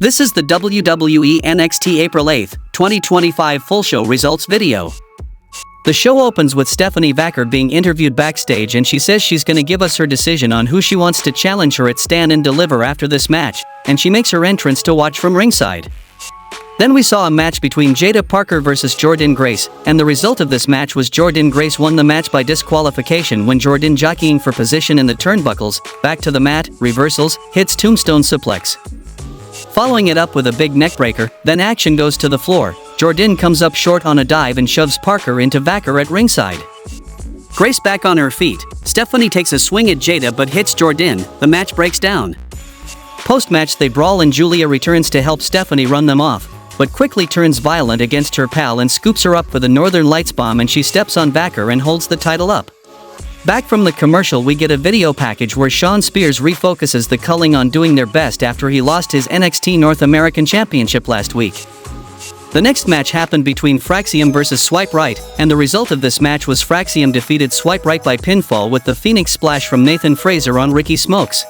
This is the WWE NXT April 8, 2025 full show results video. The show opens with Stephanie Vaquer being interviewed backstage, and she says she's gonna give us her decision on who she wants to challenge her at Stand and Deliver after this match, and she makes her entrance to watch from ringside. Then we saw a match between Jada Parker versus Jordynne Grace, and the result of this match was Jordynne Grace won the match by disqualification when Jordynne, jockeying for position in the turnbuckles, back to the mat, reversals, hits tombstone suplex. Following it up with a big neckbreaker, then action goes to the floor. Jordynne comes up short on a dive and shoves Parker into Vaquer at ringside. Grace back on her feet. Stephanie takes a swing at Jada but hits Jordynne. The match breaks down. Post-match they brawl and Giulia returns to help Stephanie run them off, but quickly turns violent against her pal and scoops her up for the Northern Lights bomb, and she steps on Vaquer and holds the title up. Back from the commercial we get a video package where Shawn Spears refocuses the culling on doing their best after he lost his NXT North American Championship last week. The next match happened between Fraxium versus Swipe Right, and the result of this match was Fraxium defeated Swipe Right by pinfall with the Phoenix Splash from Nathan Frazer on Ricky Smokes.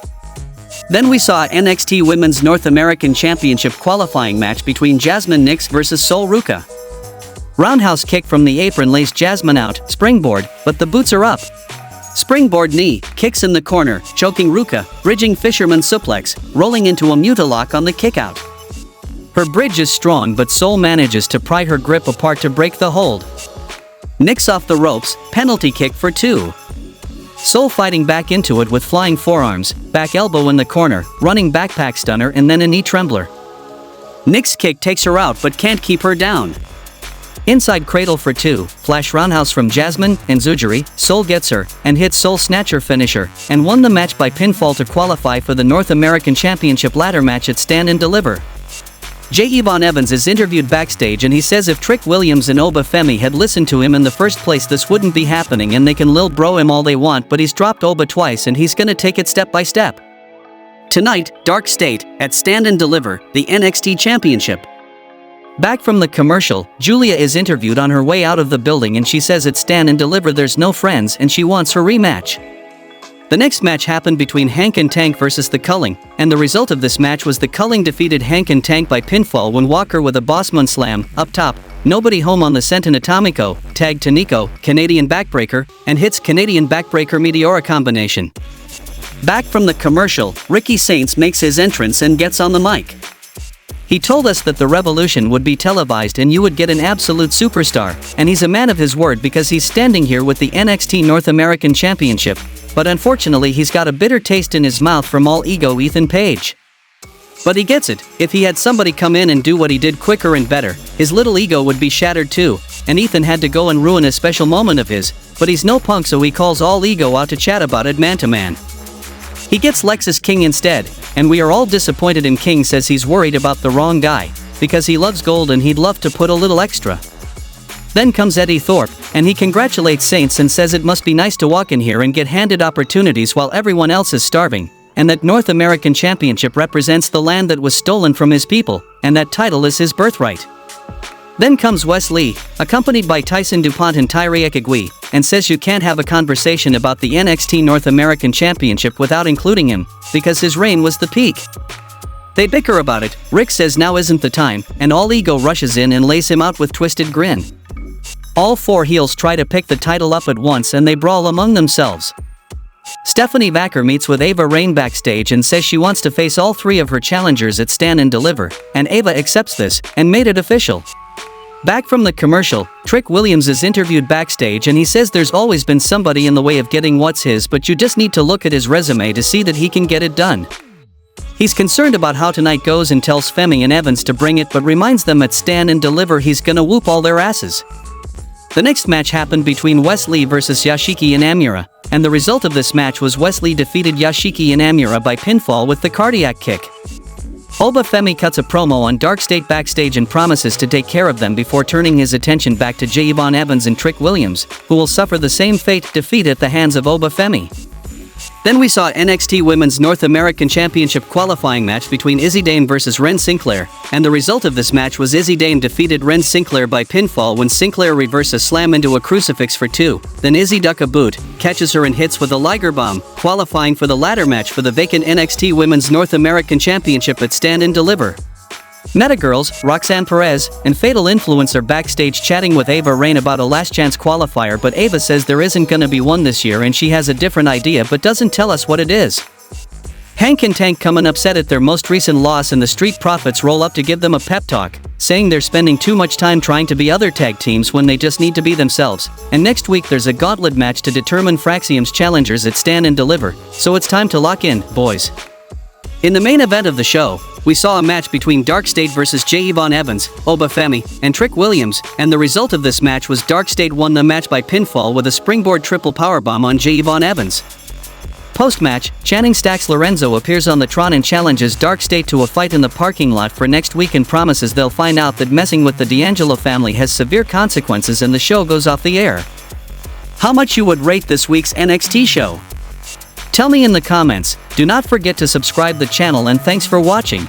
Then we saw NXT Women's North American Championship qualifying match between Jasmine Nix versus Sol Ruca. Roundhouse kick from the apron lays Jasmine out, springboard, but the boots are up. Springboard knee, kicks in the corner, choking Ruca, bridging fisherman suplex, rolling into a mutalock on the kickout. Her bridge is strong but Sol manages to pry her grip apart to break the hold. Nix off the ropes, penalty kick for 2. Sol fighting back into it with flying forearms, back elbow in the corner, running backpack stunner and then a knee trembler. Nix kick takes her out but can't keep her down. Inside cradle for 2, flash roundhouse from Jasmine, and Zujiri, Sol gets her, and hits Sol snatcher finisher, and won the match by pinfall to qualify for the North American Championship ladder match at Stand and Deliver. J. Yvonne Evans is interviewed backstage and he says if Trick Williams and Oba Femi had listened to him in the first place this wouldn't be happening, and they can lil bro him all they want but he's dropped Oba twice and he's gonna take it step by step. Tonight, Dark State, at Stand and Deliver, the NXT Championship. Back from the commercial, Giulia is interviewed on her way out of the building and she says at Stand and Deliver there's no friends and she wants her rematch. The next match happened between Hank and Tank versus the Culling, and the result of this match was the Culling defeated Hank and Tank by pinfall when Walker with a Bossman slam, up top, nobody home on the Senton Atomico, tag to Nico, Canadian backbreaker, and hits Canadian backbreaker Meteora combination. Back from the commercial, Ricky Saints makes his entrance and gets on the mic. He told us that the Revolution would be televised and you would get an absolute superstar, and he's a man of his word because he's standing here with the NXT North American Championship, but unfortunately he's got a bitter taste in his mouth from all ego Ethan Page. But he gets it, if he had somebody come in and do what he did quicker and better, his little ego would be shattered too, and Ethan had to go and ruin a special moment of his, but he's no punk so he calls all ego out to chat about it man to man. He gets Lexus King instead, and we are all disappointed, and King says he's worried about the wrong guy, because he loves gold and he'd love to put a little extra. Then comes Eddie Thorpe, and he congratulates Saints and says it must be nice to walk in here and get handed opportunities while everyone else is starving, and that North American Championship represents the land that was stolen from his people, and that title is his birthright. Then comes Wes Lee, accompanied by Tyson DuPont and Tyree Ekigwe, and says you can't have a conversation about the NXT North American Championship without including him, because his reign was the peak. They bicker about it, Rick says now isn't the time, and all ego rushes in and lays him out with twisted grin. All 4 heels try to pick the title up at once and they brawl among themselves. Stephanie Vaquer meets with Ava Raine backstage and says she wants to face all 3 of her challengers at Stand and Deliver, and Ava accepts this, and made it official. Back from the commercial, Trick Williams is interviewed backstage and he says there's always been somebody in the way of getting what's his, but you just need to look at his resume to see that he can get it done. He's concerned about how tonight goes and tells Femi and Evans to bring it, but reminds them at Stand and Deliver he's gonna whoop all their asses. The next match happened between Wes Lee versus Yoshiki and Amura, and the result of this match was Wes Lee defeated Yoshiki and Amura by pinfall with the cardiac kick. Oba Femi cuts a promo on Dark State backstage and promises to take care of them before turning his attention back to J. Yvonne Evans and Trick Williams, who will suffer the same fate, defeat at the hands of Oba Femi. Then we saw NXT Women's North American Championship qualifying match between Izzy Dane versus Ren Sinclair, and the result of this match was Izzy Dane defeated Ren Sinclair by pinfall when Sinclair reverses a slam into a crucifix for 2, then Izzy duck a boot, catches her and hits with a Liger Bomb, qualifying for the ladder match for the vacant NXT Women's North American Championship at Stand and Deliver. Meta Girls, Roxanne Perez, and Fatal Influencer backstage chatting with Ava Rain about a last chance qualifier, but Ava says there isn't gonna be one this year and she has a different idea but doesn't tell us what it is. Hank and Tank come upset at their most recent loss and the Street Profits roll up to give them a pep talk, saying they're spending too much time trying to be other tag teams when they just need to be themselves, and next week there's a gauntlet match to determine Fraxium's challengers at Stand and Deliver, so it's time to lock in, boys. In the main event of the show, we saw a match between Dark State vs J. Yvonne Evans, Oba Femi, and Trick Williams, and the result of this match was Dark State won the match by pinfall with a springboard triple powerbomb on J. Yvonne Evans. Post-match, Channing Stax Lorenzo appears on the Tron and challenges Dark State to a fight in the parking lot for next week and promises they'll find out that messing with the D'Angelo family has severe consequences and the show goes off the air. How much you would rate this week's NXT show? Tell me in the comments. Do not forget to subscribe the channel and thanks for watching.